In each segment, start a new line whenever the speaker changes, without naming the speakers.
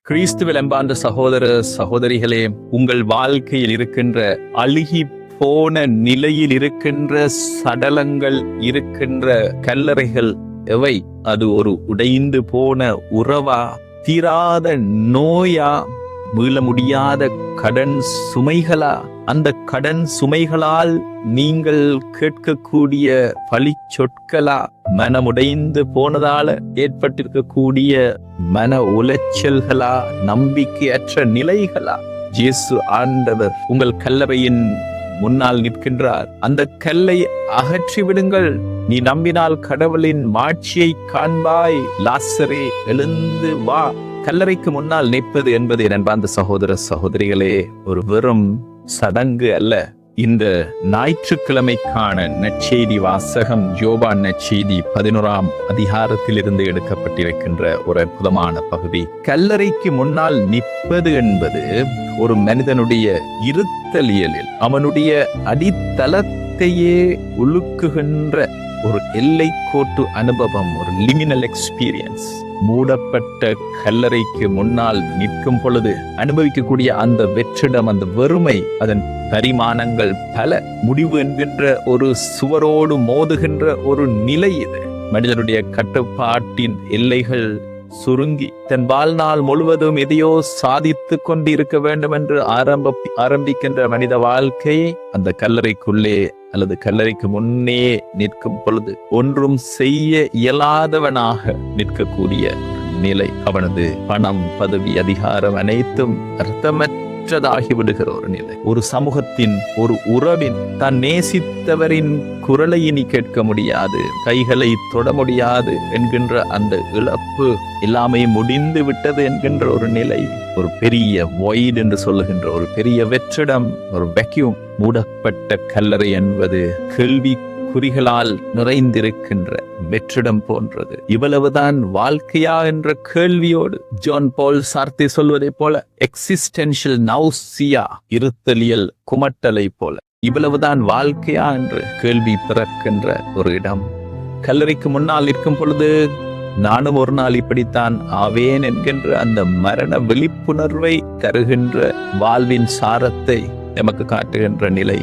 கிறிஸ்துவில் அன்பார்ந்த சகோதர சகோதரிகளே, உங்கள் வாழ்க்கையில் இருக்கின்ற அழுகி போன நிலையில் இருக்கின்ற சடலங்கள், இருக்கின்ற கல்லறைகள் எவை? அது ஒரு உடைந்து போன உறவா, தீராத நோயா, மீள முடியாத கடன் சுமைகளா? அந்த கடன் சுமைகளால் நீங்கள் கேட்கக்கூடிய பழி சொற்களா? மனமுடைந்து போனதால ஏற்பட்டிருக்கக்கூடிய மன உளைச்சல்களா? நம்பிக்கையற்ற நிலைகளா? இயேசு ஆண்டவர் உங்கள் கல்லறையின் முன்னால் நிற்கின்றார். அந்த கல்லை அகற்றி விடுங்கள், நீ நம்பினால் கடவுளின் மாட்சியை காண்பாய். லாசரே, எழுந்து வா. கல்லறைக்கு முன்னால் நிற்பது என்பது என் அன்பார்ந்த சகோதர சகோதரிகளே, ஒரு வெறும் சடங்கு அல்ல. இந்த ஞாயிற்றுக்கிழமைக்கான நற்செய்தி வாசகம் யோவான் நற்செய்தி 11ஆம் அதிகாரத்திலிருந்து எடுக்கப்பட்டிருக்கின்ற ஒரு அற்புதமான பகுதி. கல்லறைக்கு முன்னால் நிற்பது என்பது ஒரு மனிதனுடைய இருத்தலியலில் அவனுடைய அடித்தளத்தையே உழுக்குகின்ற ஒரு எல்லை கோட்டு அனுபவம், ஒரு லிமினல் எக்ஸ்பீரியன்ஸ். மூடப்பட்ட கல்லறைக்கு முன்னால் நிற்கும் பொழுது அனுபவிக்கக்கூடிய அந்த வெற்றிடம், அந்த வெறுமை, அதன் பரிமாணங்கள் பல. முடிவு என்கின்ற ஒரு சுவரோடு மோதுகின்ற ஒரு நிலை இது. மனிதனுடைய கட்டுப்பாட்டின் எல்லைகள் சுருங்கி தன் வாழ்நாள் முழுவதும் எதையோ சாதித்து கொண்டு இருக்க வேண்டும் என்று ஆரம்பிக்கின்ற மனித வாழ்க்கை அந்த கல்லறைக்குள்ளே அல்லது கல்லறைக்கு முன்னே நிற்கும் பொழுது ஒன்றும் செய்ய இயலாதவனாக நிற்கக்கூடிய நிலை. அவனது பணம், பதவி, அதிகாரம் அனைத்தும் அர்த்தமற்றதாகி விடுகிற ஒரு நிலை. ஒரு சமூகத்தின், ஒரு உறவின், தான் நேசித்தவரின் குரலை இனி கேட்க முடியாது, கைகளை தொட முடியாது என்கின்ற அந்த இழப்பு, எல்லாமே முடிந்து விட்டது என்கின்ற ஒரு நிலை. ஒரு பெரிய வாய்ட் என்று சொல்லுகின்ற ஒரு பெரிய வெற்றிடம், ஒரு வேக்யூம். மூடப்பட்ட கல்லறை என்பது கேள்வி குறிகளால் நிறைந்திருக்கின்ற வெற்றிடம் போன்றது. இவ்வளவுதான் வாழ்க்கையா என்ற கேள்வியோடு ஜான் பால் சார்த்தே சொல்வதை போல எக்ஸிஸ்டென்ஷியல் நௌசியா, இருத்தலியல் குமட்டலை போல, இவ்வளவுதான் வாழ்க்கையா என்று கேள்வி பிறக்கின்ற ஒரு இடம். கல்லறைக்கு முன்னால் இருக்கும் பொழுது நானும் ஒரு நாள் இப்படித்தான் ஆவேன் என்கின்ற அந்த மரண விழிப்புணர்வை தருகின்ற வாழ்வின் சாரத்தை நமக்கு காட்டுகின்ற நிலை.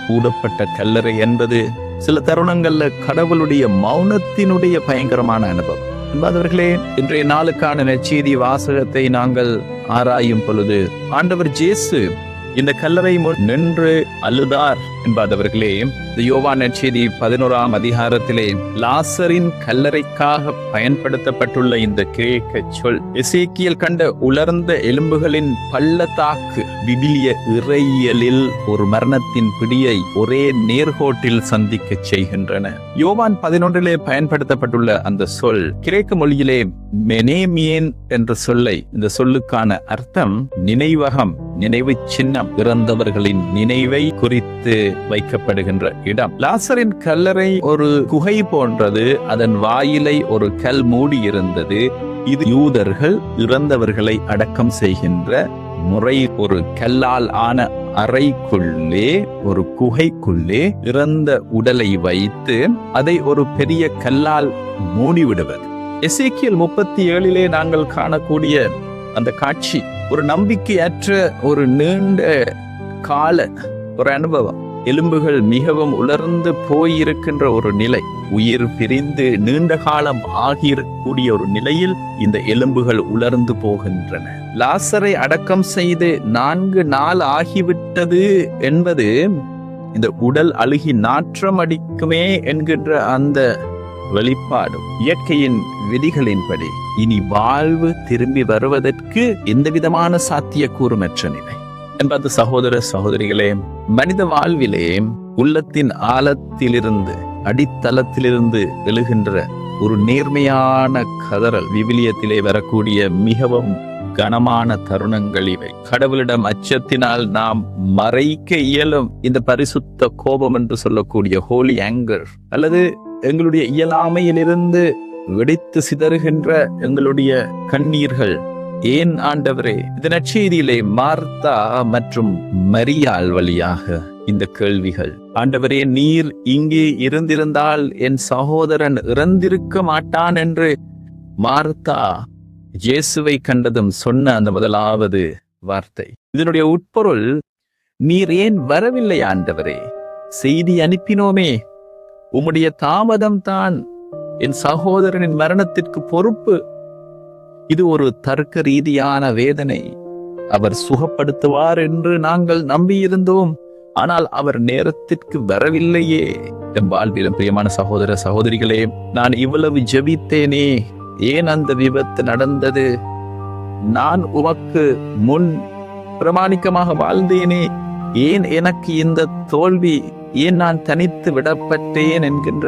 கூடப்பட்ட கல்லறை என்பது சில தருணங்கள்ல கடவுளுடைய மௌனத்தினுடைய பயங்கரமான அனுபவம். என்பதவர்களே, இன்றைய நாளுக்கான நற்செய்தி வாசகத்தை நாங்கள் ஆராயும் பொழுது ஆண்டவர் இயேசு இந்த கல்லறை முன் நின்று அழுதார் என்பதவர்களே. இந்த யோவான் நற்செய்தி 11ஆம் அதிகாரத்திலே லாசரின் கல்லறைக்காக பயன்படுத்தப்பட்டுள்ள இந்த கிரேக்க சொல் எசேக்கியேல் கண்ட உலர்ந்த எலும்புகளின் பள்ளத்தாக்கு விவிலிய இறையியலில் ஒரு மரணத்தின் பிடியை ஒரே நேர்கோட்டில் சந்திக்க செய்கின்றன. யோவான் 11 பயன்படுத்தப்பட்டுள்ள அந்த சொல் கிரேக்க மொழியிலே மெனேமியன் என்ற சொல்லை, இந்த சொல்லுக்கான அர்த்தம் நினைவகம், நினைவு சின்னம், இறந்தவர்களின் நினைவை குறித்து வைக்கப்படுகின்ற இடம். லாசரின் கல்லறை ஒரு குகை போன்றது. அதன் வாயிலை ஒரு கல் மூடி இருந்தது. இது யூதர்கள் இறந்தவர்களை அடக்கம் செய்கின்ற முறை. ஒரு கல்லால் ஆன அறைக்குள்ளே, ஒரு குகைக்குள்ளே இறந்த உடலை வைத்து அதை ஒரு பெரிய கல்லால் மூடிவிடுவது. எசேக்கியேல் 37 நாங்கள் காணக்கூடிய அந்த காட்சி ஒரு நம்பிக்கையற்ற, ஒரு நீண்ட கால ஒரு அனுபவம். எலும்புகள் மிகவும் உலர்ந்து போயிருக்கின்ற ஒரு நிலை. உயிர் பிரிந்து நீண்ட காலம் ஆகியிருக்கக்கூடிய ஒரு நிலையில் இந்த எலும்புகள் உலர்ந்து போகின்றன. லாசரை அடக்கம் செய்து 4 நாள் ஆகிவிட்டது என்பது இந்த உடல் அழுகி நாற்றம் அடிக்குமே என்கின்ற அந்த வெளிப்பாடு. இயற்கையின் விதிகளின்படி இனி வாழ்வு திரும்பி வருவதற்கு எந்த விதமான சாத்தியக்கூறுமற்ற நிலை. என்பது சகோதர சகோதரிகளே, மனித வாழ்விலே உள்ளத்தின் ஆழத்திலிருந்து, அடித்தளத்திலிருந்து எழுகின்ற ஒரு நேர்மையான கதறல் விவிலியத்திலே வரக்கூடிய மிகவும் கனமான தருணங்கள் இவை. கடவுளிடம் அச்சத்தினால் நாம் மறைக்க இயலும் இந்த பரிசுத்த கோபம் என்று சொல்லக்கூடிய ஹோலி ஆங்கர், அல்லது எங்களுடைய இயலாமையிலிருந்து வெடித்து சிதறுகின்ற எங்களுடைய கண்ணீர்கள். ஏன் ஆண்டவரே? இந்த நற்செய்தியிலே மார்த்தா மற்றும் மரியாள் வழியாக இந்த கேள்விகள். ஆண்டவரே, நீர் இங்கே இருந்திருந்தால் என் சகோதரன் இறந்திருக்க மாட்டான் என்று மார்த்தா இயேசுவை கண்டதும் சொன்ன அந்த முதலாவது வார்த்தை. இதனுடைய உட்பொருள், நீர் ஏன் வரவில்லை ஆண்டவரே? செய்தி அனுப்பினோமே, உம்முடைய தாமதம் தான் என் சகோதரனின் மரணத்திற்கு பொறுப்பு. இது ஒரு தர்க்க ரீதியான வேதனை. அவர் சுகப்படுத்துவார் என்று நாங்கள் நம்பியிருந்தோம், ஆனால் அவர் நேரத்திற்கு வரவில்லையே. என் வாழ்விலும் பிரியமான சகோதர சகோதரிகளே, நான் இவ்வளவு ஜெபித்தேனே, ஏன் அந்த விபத்து நடந்தது? நான் உமக்கு முன் பிரமாணிக்கமாக வாழ்ந்தேனே, ஏன் எனக்கு இந்த தோல்வி? ஏன் நான் தனித்து விடப்பட்டேன் என்கின்ற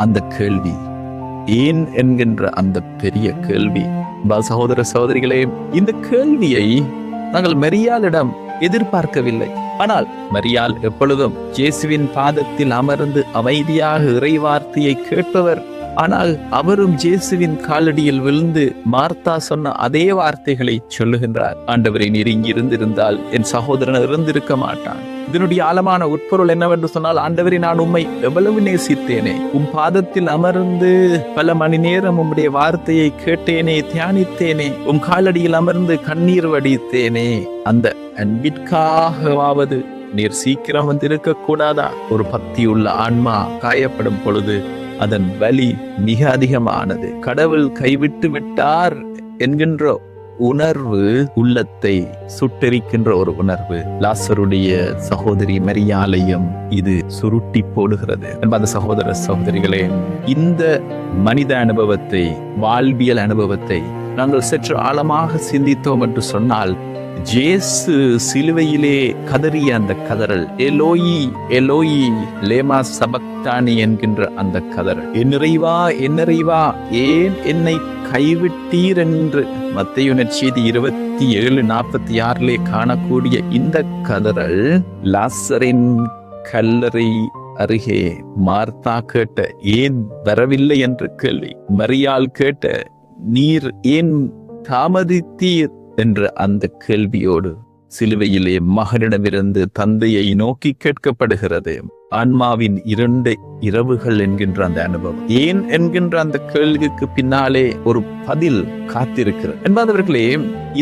அந்த கேள்வி, ஏன் என்கின்ற அந்த பெரிய கேள்வி. சகோதர சகோதரிகளே, இந்த கேள்வியை நாங்கள் மரியாளிடம் எதிர்பார்க்கவில்லை. ஆனால் மரியாள் எப்பொழுதும் இயேசுவின் பாதத்தில் அமர்ந்து அமைதியாக இறைவார்த்தையை கேட்பவர். ஆனால் அவரும் இயேசுவின் காலடியில் விழுந்து மார்த்தா சொன்ன அதே வார்த்தைகளை சொல்லுகின்றார். ஆண்டவரை, நீர் இங்கிருந்திருந்தால் என் சகோதரன் இருந்திருக்க மாட்டான். இதனுடைய ஆழமான உட்பொருள் என்னவென்று சொன்னால், ஆண்டவரை, நான் உம்மை எவ்வளவு நேசித்தேனே, உம் பாதத்தில் அமர்ந்து பல மணி நேரம் உம்முடைய வார்த்தையை கேட்டேனே, தியானித்தேனே, உம் காலடியில் அமர்ந்து கண்ணீர் வடித்தேனே, அந்த அன்பிற்காகவாவது நீர் சீக்கிரம் வந்திருக்க கூடாதா? ஒரு பக்தியுள்ள ஆன்மா காயப்படும் பொழுது அதன் வலி மிக அதிகமானது. கடவுள் கைவிட்டு விட்டார் என்கின்ற உணர்வு உள்ளத்தை சுட்டெரிக்கின்ற ஒரு உணர்வு. லாசருடைய சகோதரி மரியாளையும் இது சுருட்டி போடுகிறது. அந்த சகோதர சகோதரிகளே, இந்த மனித அனுபவத்தை, வாழ்வியல் அனுபவத்தை நாங்கள் சற்று ஆழமாக சிந்தித்தோம் என்று சொன்னால், இயேசு சிலுவையிலே கதறிய அந்த கதறல், எலோயி எலோயி லேமா சபக்தானி என்கின்ற அந்த கதறல், என் நிறைவா என் நிறைவா ஏன் என்னை கைவிட்டீர் என்று மத்தேயு நற்செய்தி 27:46 காணக்கூடிய இந்த கதறல், லாசரின் கல்லறை அருகே மார்த்தா கேட்ட ஏன் வரவில்லை என்ற கேள்வி, மரியாள் கேட்ட நீர் ஏன் தாமதித்தீர் என்ற அந்த கேள்வியோடு சிலுவையிலே மகனிடமிருந்து தந்தையை நோக்கி கேட்கப்படுகிறது. ஆன்மாவின் 2 இரவுகள் என்கின்ற அந்த அனுபவம், ஏன் என்கின்ற அந்த கேள்விக்கு பின்னாலே ஒரு பதில் காத்திருக்கிறது. என்பதவர்களே,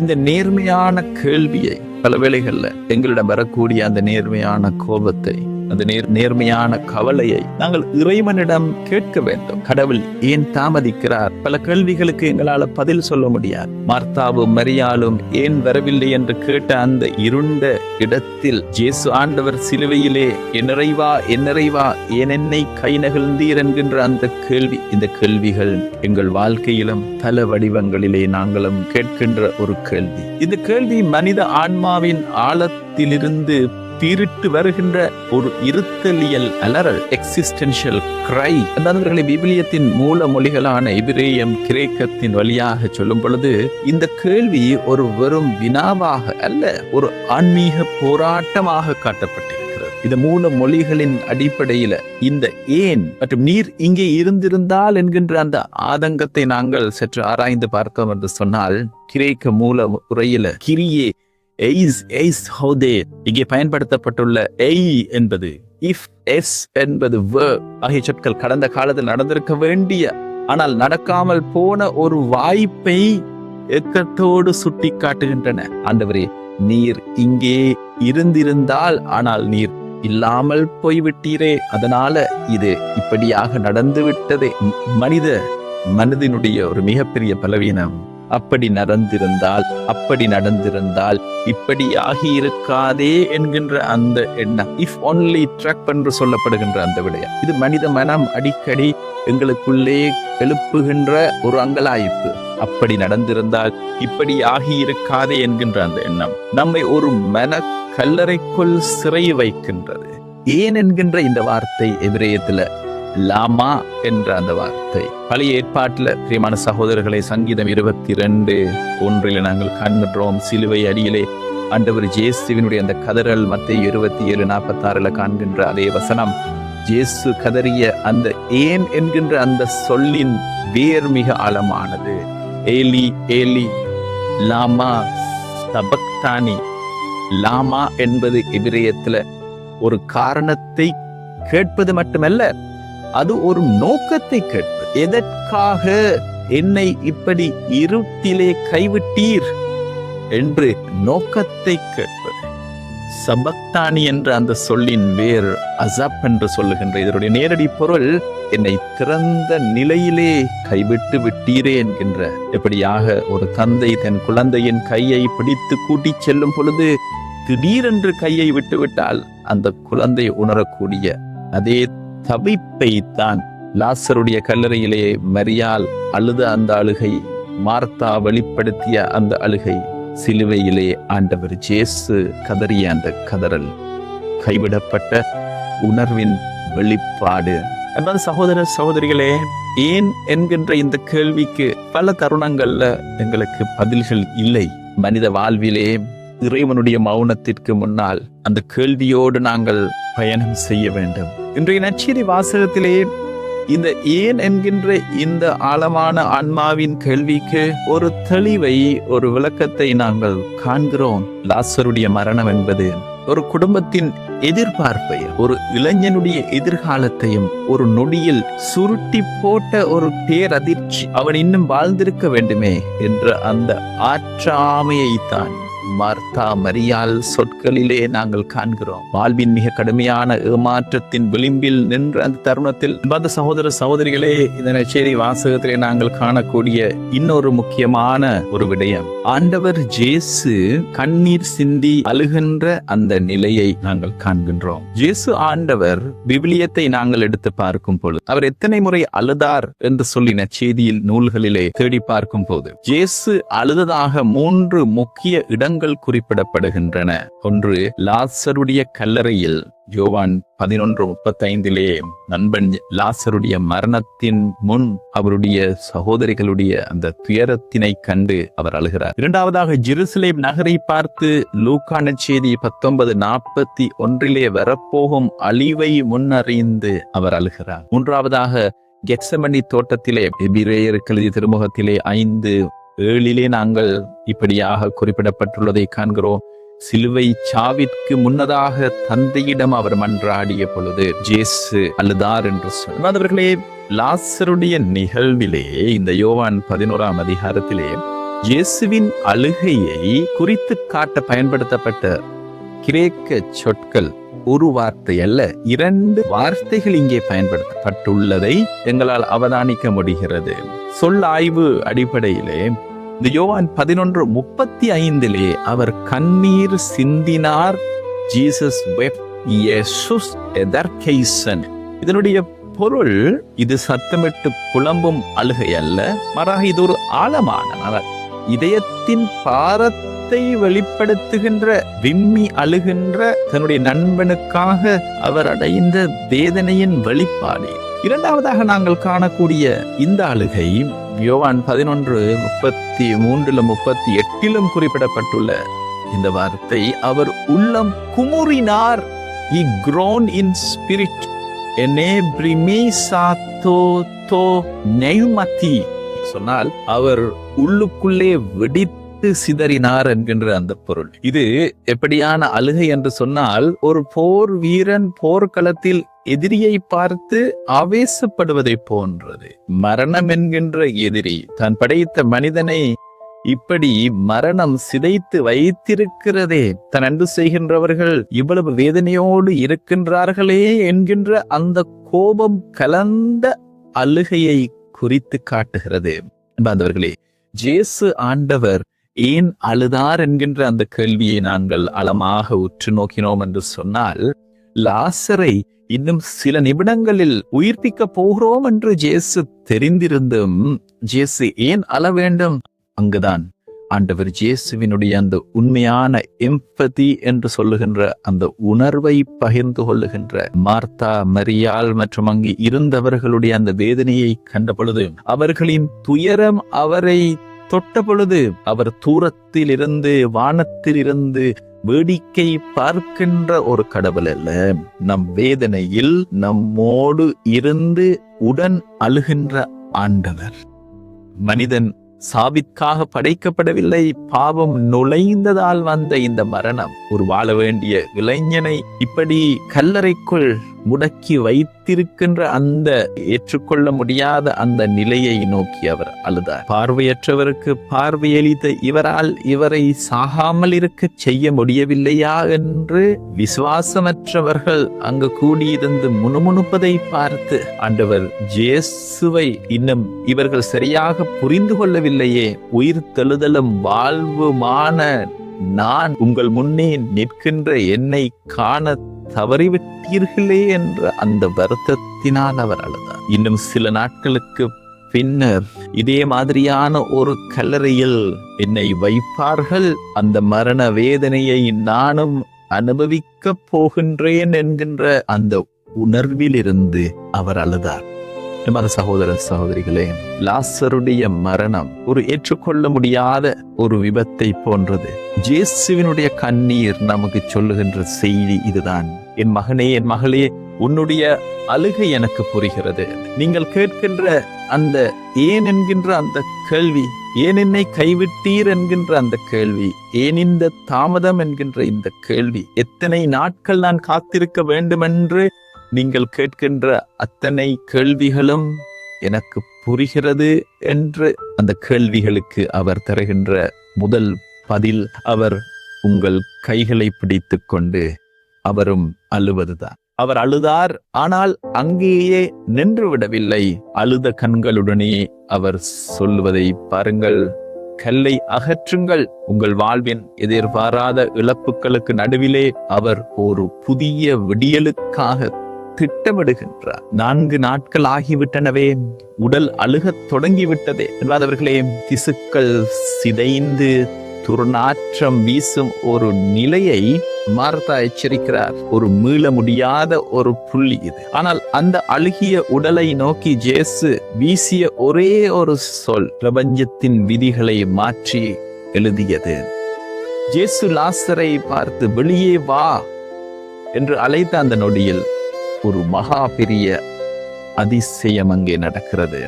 இந்த நேர்மையான கேள்வியை, பல வேளைகள்ல எங்களிடம் வரக்கூடிய அந்த நேர்மையான கோபத்தை, அந்த நேர்மையான கவலையை நாங்கள் இறைவனிடம் கேட்க வேண்டும். கடவுள் ஏன் தாமதிக்கிறார்? பல கேள்விகளுக்கு எங்களால் பதில் சொல்ல முடியாது. மார்த்தாவும் மரியாளும் ஏன் வரவில்லை என்று கேட்ட அந்த இருண்ட இடத்தில் இயேசு ஆண்டவர் சிலுவையிலே என் நிறைவா என் நிறைவா ஏன் என்னை கை நகழ்ந்தீர் என்கின்ற அந்த கேள்வி, இந்த கேள்விகள் எங்கள் வாழ்க்கையிலும் பல வடிவங்களிலே நாங்களும் கேட்கின்ற ஒரு கேள்வி. இந்த கேள்வி மனித ஆன்மாவின் ஆழத்திலிருந்து தீரிட்டு வருகின்ற ஒரு இருத்தலியல் அலறல், எக்ஸிஸ்டென்ஷியல் கிரை. அதாவது விபிலியத்தின் மூல மொழிகளான எபிரேயம், கிரேக்கத்தின் வழியாக சொல்லும் பொழுது இந்த கேள்வி ஒரு வெறும் வினாவாக அல்ல, ஒரு ஆன்மீக போராட்டமாக காட்டப்பட்டிருக்கிறது. இந்த மூல மொழிகளின் அடிப்படையில இந்த ஏன் மற்றும் நீர் இங்கே இருந்திருந்தால் என்கின்ற அந்த ஆதங்கத்தை நாங்கள் சற்று ஆராய்ந்து பார்த்தோம் என்று சொன்னால், கிரேக்க மூல உரையில கிரியே இங்கே பயன்படுத்தப்பட்டுள்ள என்பது இஃப், எஸ் என்பது verb ஆகிய சொற்கள் கடந்த காலத்தில் நடந்திருக்க வேண்டிய ஆனால் நடக்காமல் போன ஒரு வாய்ப்பை ஏக்கத்தோடு சுட்டி காட்டுகின்றன. ஆண்டவரே, நீர் இங்கே இருந்திருந்தால், ஆனால் நீர் இல்லாமல் போய்விட்டீரே, அதனால இது இப்படியாக நடந்து விட்டதே. மனதினுடைய ஒரு மிகப்பெரிய பலவீனம். அப்படி நடந்திருந்தால் இப்படி ஆகியிருக்காதே என்கின்ற அந்த எண்ணம், இஃப் ஒன்லி ட்ரக் என்று சொல்லப்படுகின்ற அந்த விடயம், இது மனித மனம் அடிக்கடி எங்களுக்குள்ளே எழுப்புகின்ற ஒரு அங்கலாய்ப்பு. அப்படி நடந்திருந்தால் இப்படி ஆகியிருக்காதே என்கின்ற அந்த எண்ணம் நம்மை ஒரு மன கல்லறைக்குள் சிறை வைக்கின்றது. ஏன் என்கின்ற இந்த வார்த்தை எபிரேயத்துல லாமா என்ற அந்த வார்த்தை. பழைய ஏற்பாட்டில் பிரியமான சகோதரர்களை, சங்கீதம் 22:1 நாங்கள் காண்கின்றோம். சிலுவை அடியிலே ஆண்டவர் இயேசுவினுடைய அந்த கதறல். மத்தேயு 27:46 காண்கின்ற அதே வசனம். இயேசு கதறிய அந்த ஏன் என்கின்ற அந்த சொல்லின் வேர் மிக ஆழமானது. ஏலி ஏலி லாமா சபக்தானி. லாமா என்பது எபிரேயத்துல ஒரு காரணத்தை கேட்பது மட்டுமல்ல, அது ஒரு நோக்கத்தை கேட்பது. எதற்காக என்னை இப்படி இருட்டிலே கைவிட்டீர் என்று நோக்கத்தை கேட்பது. சபக்தானி என்ற அந்த சொல்லின் வேர் அசப் என்று சொல்லுகின்ற இதனுடைய நேரடி பொருள் என்னை திறந்த நிலையிலே கைவிட்டு விட்டீரே என்கின்ற. எப்படியாக ஒரு தந்தை தன் குழந்தையின் கையை பிடித்து கூட்டிச் செல்லும் பொழுது திடீரென்று கையை விட்டுவிட்டால் அந்த குழந்தை உணரக்கூடிய அதே தவிப்பை தான் லாசருடைய கல்லறையிலே மரியாள் அழுத அந்த அழுகை, மார்த்தா வெளிப்படுத்திய அந்த அழுகை, சிலுவையிலே ஆண்டவர் இயேசு கதறிய அந்த கதறல் கைவிடப்பட்ட உணர்வின் வெளிப்பாடு. அன்பான சகோதர சகோதரிகளே, ஏன் என்கின்ற இந்த கேள்விக்கு பல தருணங்கள்ல எங்களுக்கு பதில்கள் இல்லை. மனித வாழ்விலே இறைவனுடைய மௌனத்திற்கு முன்னால் அந்த கேள்வியோடு நாங்கள் பயணம் செய்ய வேண்டும். இன்றைய நற்செய்தி வாசகத்திலே இந்த ஏன் என்கின்ற இந்த ஆழமான ஆன்மாவின் கேள்விக்கு ஒரு தெளிவை, ஒரு விளக்கத்தை நாங்கள் காண்கிறோம். லாசருடைய மரணம் என்பது ஒரு குடும்பத்தின் எதிர்பார்ப்பை, ஒரு இளைஞனுடைய எதிர்காலத்தையும் ஒரு நொடியில் சுருட்டி போட்ட ஒரு பேரதிர்ச்சி, அவன் இன்னும் வாழ்ந்திருக்க வேண்டுமே என்ற அந்த ஆற்றாமையை தான் மார்த்தா மரியாள் சொற்களிலே நாங்கள் காண்கிறோம். வாழ்வின் மிக கடுமையான ஏமாற்றத்தின் விளிம்பில் நின்ற அந்த தருணத்தில் அந்த சகோதர சகோதரிகளே, இந்த நற்செய்தி வாசகத்திலே நாங்கள் காணக்கூடிய இன்னொரு முக்கியமான ஒரு விடயம், ஆண்டவர் இயேசு கண்ணீர் சிந்தி அழுகின்ற அந்த நிலையை நாங்கள் காண்கின்றோம். இயேசு ஆண்டவர் விவிலியத்தை நாங்கள் எடுத்து பார்க்கும் பொழுது அவர் எத்தனை முறை அழுதார் என்று சொல்லி நற்செய்தியில் நூல்களிலே தேடி பார்க்கும் போது இயேசு அழுததாக 3 முக்கிய இடங்கள் குறிப்பிடப்படுகின்றன. ஒன்று, லாசருடைய கல்லறையில் யோவான் 11:35 நண்பன் லாசருடைய மரணத்தின் முன் அவருடைய சகோதரிகளுடைய அந்த துயரத்தினை கண்டு அவர் அழுகிறார். இரண்டாவதாக, ஜெருசலேம் நகரை பார்த்து லூக்கா நற்செய்தி 19:41 வரப்போகும் அழிவை முன்னறிந்து அவர் அழுகிறார். மூன்றாவதாக, கெத்செமனி தோட்டத்திலே எபிரேயருக்கு எழுதிய திருமுகத்திலே 5:7 நாங்கள் இப்படியாக குறிப்பிடப்பட்டுள்ளதை காண்கிறோம். சிலுவை சாவிற்கு முன்னதாக தந்தையிடம் அவர் மன்றாடிய பொழுது இயேசு அழுதார் என்று சொன்னவர்களே. லாசருடைய நிகழ்விலே இந்த யோவான் 11ஆம் அதிகாரத்திலே இயேசுவின் அழுகையை குறித்து காட்ட பயன்படுத்தப்பட்ட கிரேக்க சொற்கள் ஒரு வார்த்தை அல்ல, 2 வார்த்தைகள் இங்கே பயன்படுத்தப்பட்டுள்ளதை எங்களால் அவதானிக்க முடிகிறது. சொல் ஆய்வு அடிப்படையிலே இந்த யோவான் 11:35 அவர் கண்ணீர் சிந்தினார். ஜீசஸ் வெப்ட், இயேசுஸ் எதர்கெய்சன். இதனுடைய பொருள் இது சத்தமிட்டு புலம்பும் அழுகை அல்ல, மாறாக இது ஒரு ஆழமான இதயத்தின் பாரத்தை வெளிப்படுத்துகின்ற, விம்மி அழுகின்ற தன்னுடைய நண்பனுக்காக அவர் அடைந்த வேதனையின் வெளிப்பாடு. இரண்டாவதாக நாங்கள் காணக்கூடிய இந்த அழுகை யோவான் 11:33-38 குறிப்பிடப்பட்டுள்ள இந்த வார்த்தை, அவர் உள்ளம் குமுறினார். He groaned in spirit. சொன்னால் அவர் உள்ளுக்குள்ளே வெடித்து சிதறினார் என்கின்ற அந்த பொருள். இது எப்படியான அழுகை என்று சொன்னால், ஒரு போர் வீரன் போர்க்களத்தில் எதிரியை பார்த்து ஆவேசப்படுவதை போன்றது. மரணம் என்கின்ற எதிரி தான் படைத்த மனிதனை இப்படி மரணம் சிதைத்து வைத்திருக்கிறதே, தன் அன்பு செய்கின்றவர்கள் இவ்வளவு வேதனையோடு இருக்கின்றார்களே என்கின்ற அந்த கோபம் கலந்த அழுகையை குறித்து காட்டுகிறது. அன்பார்ந்தவர்களே, இயேசு ஆண்டவர் ஏன் அழுதார் என்கின்ற அந்த கேள்வியை நாங்கள் ஆழமாக உற்று நோக்கினோம் என்று சொன்னால், லாசரை இன்னும் சில நிமிடங்களில் உயிர்ப்பிக்க போகிறோம் என்று இயேசு தெரிந்திருந்தும் இயேசு ஏன் அழ வேண்டும்? அங்குதான் ஆண்டவர் இயேசுவினுடைய அந்த உண்மையான எம்பதி என்று சொல்லுகின்ற அந்த உணர்வை பகிர்ந்து கொள்ளுகின்ற மார்த்தா மரியாள் மற்றும் அங்கு இருந்தவர்களுடைய அந்த வேதனையை கண்ட பொழுது, அவர்களின் துயரம் அவரை தொட்ட பொழுது, அவர் தூரத்தில் இருந்து வானத்தில் இருந்து வேடிக்கை பார்க்கின்ற ஒரு கடவுள் அல்ல, நம் வேதனையில் நம்மோடு இருந்து உடன் அழுகின்ற ஆண்டவர். மனிதன் சாவிற்காக படைக்கப்படவில்லை, பாவம் நுழைந்ததால் வந்த இந்த மரணம் ஒரு வாழ வேண்டிய இளைஞனை இப்படி கல்லறைக்குள் முடக்கி வைத்திருக்கின்ற அந்த ஏற்றுக்கொள்ள முடியாத அந்த நிலையை நோக்கி அவர் அழுதார். பார்வையற்றவருக்கு பார்வையளித்த இவரால் இவரை சாகாமல் இருக்க செய்ய முடியவில்லையா என்று விசுவாசமற்றவர்கள் அங்கு கூடியிருந்து முணுமுணுப்பதை பார்த்து ஆண்டவர் இயேசுவை இன்னும் இவர்கள் சரியாக புரிந்து கொள்ளவில்லையே, உயிர் தெழுதலும் வாழ்வுமான நான் உங்கள் முன்னே நிற்கின்ற என்னை காண தவறிவிட்டீர்களே என்ற அந்த வருத்தத்தினால் அவர் அழுதார். இன்னும் சில நாட்களுக்கு பின்னர் இதே மாதிரியான ஒரு கல்லறையில் என்னை வைப்பார்கள், அந்த மரண வேதனையை நானும் அனுபவிக்க போகின்றேன் என்கின்ற அந்த உணர்விலிருந்து அவர் அழுதார். சகோதர சகோதரிகளே, லாசருடைய மரணம் ஒரு ஏற்றுக்கொள்ள முடியாத ஒரு விபத்தை போன்றது. இயேசுவினுடைய கண்ணீர் நமக்கு சொல்லுகின்ற செய்தி இதுதான். என் மகனே, என் மகளே, உன்னுடைய அழுகை எனக்கு புரிகிறது. நீங்கள் கேட்கின்ற அந்த ஏன் என்கின்ற அந்த கேள்வி, ஏன் என்னை கைவிட்டீர் என்கின்ற அந்த கேள்வி, ஏன் இந்த தாமதம் என்கின்ற இந்த கேள்வி, எத்தனை நாட்கள் நான் காத்திருக்க வேண்டுமென்று நீங்கள் கேட்கின்ற அத்தனை கேள்விகளும் எனக்கு புரிகிறது என்று அந்த கேள்விகளுக்கு அவர் தருகின்ற முதல் பதில், அவர் உங்கள் கைகளை பிடித்து கொண்டு அவரும் அழுவதுதான். அவர் அழுதார், ஆனால் அங்கேயே நின்று விடவில்லை. அழுத கண்களுடனே அவர் சொல்லுவதை பாருங்கள், கல்லை அகற்றுங்கள். உங்கள் வாழ்வின் எதிர்பாராத இழப்புகளுக்கு நடுவிலே அவர் ஒரு புதிய விடியலுக்காக திட்டமிடுகின்றார். 4 நாட்கள் ஆகிவிட்டனவே, உடல் அழுகத் தொடங்கிவிட்டதே என்பவர்களே, திசுக்கள் சிதைந்து துர்நாற்றம் வீசும் ஒரு நிலையை மார்த்தா எச்சரிக்கிறார். ஒரு மீள முடியாத ஒரு புள்ளி இது. ஆனால் அந்த அழுகிய உடலை நோக்கி இயேசு வீசிய ஒரே ஒரு சொல் பிரபஞ்சத்தின் விதிகளை மாற்றி எழுதியது. இயேசு லாசரை பார்த்து வெளியே வா என்று அழைத்த அந்த நொடியில் ஒரு மகா பெரிய அதிசயம் அங்கே நடக்கிறது.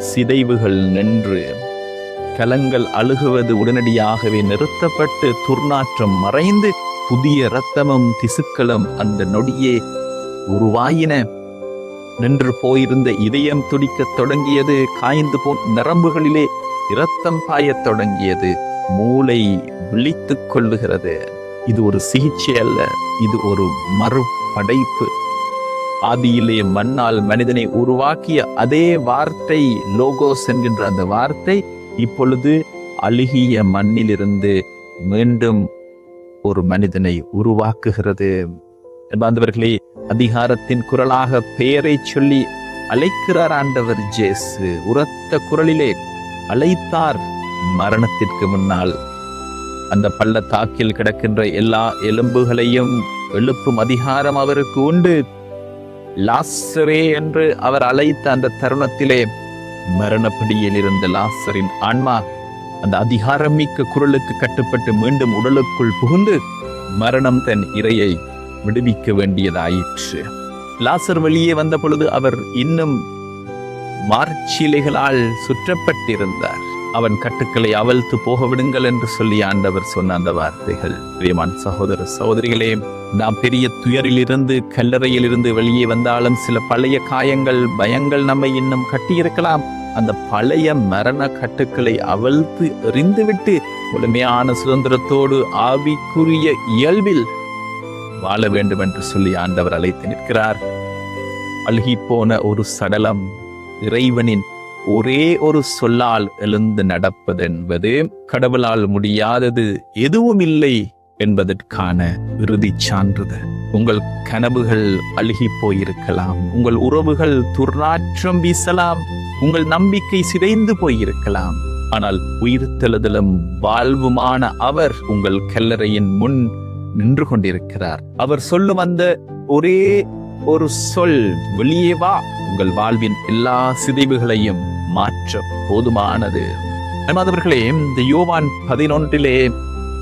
சிதைவுகள் நின்று கலங்கள் அழுகுவது உடனடியாகவே நிறுத்தப்பட்டு துர்நாற்றம் மறைந்து புதிய இரத்தமும் திசுக்களும் அந்த நொடியே உருவாயின. நின்று போயிருந்த இதயம் துடிக்கத் தொடங்கியது. காய்ந்து போன நரம்புகளிலே இரத்தம் பாயத் தொடங்கியது. மூளை விழித்துக் கொள்ளுகிறது. இது ஒரு சிகிச்சை அல்ல, இது ஒரு மறுபடைப்பு. ஆதியிலே மண்ணால் மனிதனை உருவாக்கிய அதே வார்த்தை, லோகோஸ் என்கின்ற அந்த வார்த்தை, இப்பொழுது அழுகிய மண்ணிலிருந்து மீண்டும் ஒரு மனிதனை உருவாக்குகிறது. என்பவர்களே, அதிகாரத்தின் குரலாக பெயரை சொல்லி அழைக்கிறார் ஆண்டவர் இயேசு. உரத்த குரலிலே அழைத்தார். மரணத்திற்கு முன்னால் அந்த பள்ளத்தாக்கில் கிடக்கின்ற எல்லா எலும்புகளையும் எழுப்பும் அதிகாரம் அவருக்கு உண்டு. லாசரே என்று அவர் அழைத்த அந்த தருணத்திலே மரணப்பிடியில் இருந்த லாசரின் ஆன்மா அந்த அதிகாரம் மிக்க குரலுக்கு கட்டுப்பட்டு மீண்டும் உடலுக்குள் புகுந்து மரணம் தன் இரையை விடுவிக்க வேண்டியதாயிற்று. லாசர் வெளியே வந்த பொழுது அவர் இன்னும் மார்ச்சிலைகளால் சுற்றப்பட்டிருந்தார். அவன் கட்டுக்களை அவிழ்த்து போக விடுங்கள் என்று சொல்லி ஆண்டவர் சொன்ன அந்த வார்த்தைகள். பிரியமான சகோதர சகோதரிகளே, நாம் பெரிய துயரிலிருந்து கல்லறையிலிருந்து வெளியே வந்தாலும் சில பழைய காயங்கள், பயங்கள் நம்மை இன்னும் கட்டியிருக்கலாம். அந்த பழைய மரண கட்டுக்களை அவிழ்த்து எறிந்துவிட்டு முழுமையான சுதந்திரத்தோடு ஆவிக்குரிய இயல்பில் வாழ வேண்டும் என்று சொல்லி ஆண்டவர் அழைத்து நிற்கிறார். அழுகி போன ஒரு சடலம் இறைவனின் ஒரே ஒரு சொல்லால் எழுந்து நடப்பது என்பது கடவுளால் முடியாதது எதுவும் இல்லை என்பதற்கான இறுதி சான்றிதழ். உங்கள் கனவுகள் அழுகி போயிருக்கலாம், உங்கள் உறவுகள் துர்நாற்றம் வீசலாம், உங்கள் நம்பிக்கை சிதைந்து போயிருக்கலாம். ஆனால் உயிர்த்தெழுதலும் வாழ்வுமான அவர் உங்கள் கல்லறையின் முன் நின்று கொண்டிருக்கிறார். அவர் சொல்லும் அந்த ஒரே ஒரு சொல், வெளியே வா, உங்கள் வாழ்வின் எல்லா சிதைவுகளையும் மாற்ற போதுமானது. அன்பானவர்களே, இந்த யோவான் 11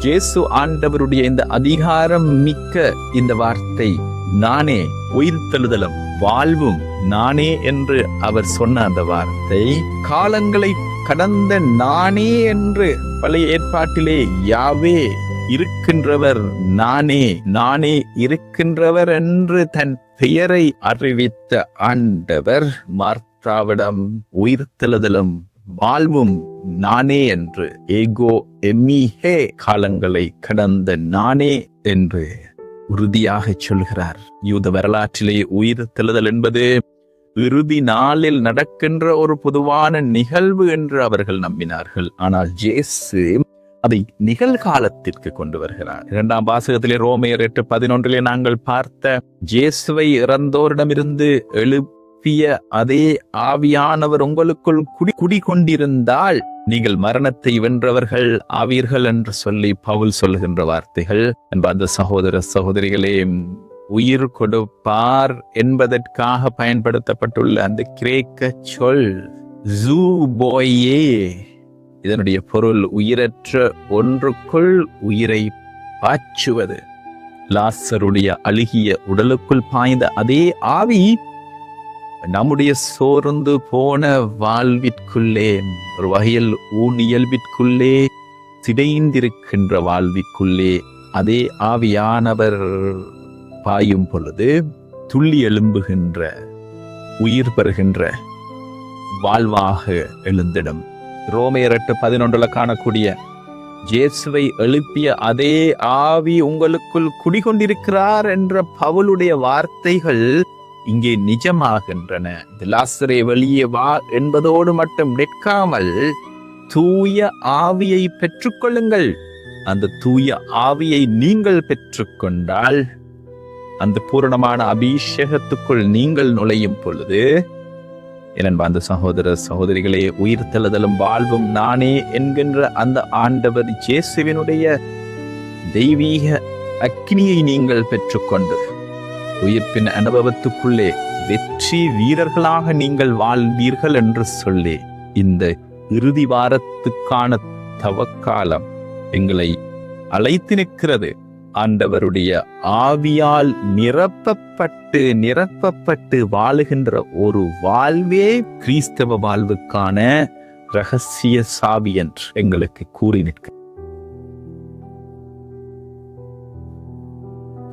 இயேசு ஆண்டவருடைய இந்த அதிகாரம் மிக்க இந்த வார்த்தை, நானே உயிர்த்தெழுதலும் வாழ்வும் நானே என்று அவர் சொன்ன அந்த வார்த்தை, காலங்களை கடந்த நானே என்று பழைய ஏற்பாட்டிலே யாவே இருக்கின்றவர் நானே, நானே இருக்கின்றவர் என்று தன் பெயரை அறிவித்த ஆண்டவர் மார்த்தாவிடம் உயிர்த்தெழுதலும் வாழ்வும் நானே என்று, ஏகோ எம்மிஹே, காலங்களை கடந்த நானே என்று உறுதியாக சொல்கிறார். யூத வரலாற்றிலே உயிர்த்தெழுதல் என்பது இறுதி நாளில் நடக்கின்ற ஒரு பொதுவான நிகழ்வு என்று அவர்கள் நம்பினார்கள். ஆனால் இயேசு அதை நிகழ்காலத்திற்கு கொண்டு வருகிறார். 2ஆம் வாசகத்திலே ரோமையர் 8:11 நாங்கள் பார்த்த இயேசுவை இறந்தோரிடமிருந்து எழுப்பிய அதே ஆவியானவர் உங்களுக்குள் குடிகொண்டிருந்தால் நீங்கள் மரணத்தை வென்றவர்கள் ஆவீர்கள் என்று சொல்லி பவுல் சொல்லுகின்ற வார்த்தைகள். அந்த சகோதர சகோதரிகளே, உயிர் கொடுப்பார் என்பதற்காக பயன்படுத்தப்பட்டுள்ள அந்த கிரேக்க சொல் ஜூபோயே, இதனுடைய பொருள் உயிரற்ற ஒன்றுக்குள் உயிரை பாய்ச்சுவது. லாசருடைய அழுகிய உடலுக்குள் பாய்ந்த அதே ஆவி நம்முடைய சோர்ந்து போன வாழ்விற்குள்ளே, ஒரு வகையில் ஊனியல்பிற்குள்ளே சிதைந்திருக்கின்ற வாழ்விற்குள்ளே அதே ஆவியானவர் பாயும் பொழுது துள்ளி எழும்புகின்ற, உயிர் பெறுகின்ற வாழ்வாக எழுந்திடும். ரோமையர் 8:11 காணக்கூடிய இயேசுவை எழுப்பிய அதே ஆவி உங்களுக்குள் குடிகொண்டிருக்கிறார் என்ற பவுலுடைய வார்த்தைகள் இங்கே நிஜமாகின்றன. லாசரே வெளியே வா என்பதோடு மட்டும் நிற்காமல் தூய ஆவியை பெற்றுக்கொள்ளுங்கள். அந்த தூய ஆவியை நீங்கள் பெற்றுக்கொண்டால் அந்த பூரணமான அபிஷேகத்துக்குள் நீங்கள் நுழையும் பொழுது, அந்த சகோதர சகோதரிகளே, உயிர்த்தெழுதலும் வாழ்வும் நானே என்கின்ற அந்த ஆண்டவர் இயேசுவினுடைய தெய்வீக அக்னியை நீங்கள் பெற்றுக்கொண்டு உயிர்ப்பின் அனுபவத்துக்குள்ளே வெற்றி வீரர்களாக நீங்கள் வாழ்வீர்கள் என்று சொல்லி இந்த இறுதி வாரத்துக்கான தவக்காலம் எங்களை அழைத்து நிற்கிறது. ஆண்டவருடைய ஆவியால் நிரப்பப்பட்டு வாழுகின்ற ஒரு வாழ்வே கிறிஸ்தவ வாழ்வுக்கான இரகசிய சாவி என்று எங்களுக்கு கூறி நிற்கிறது.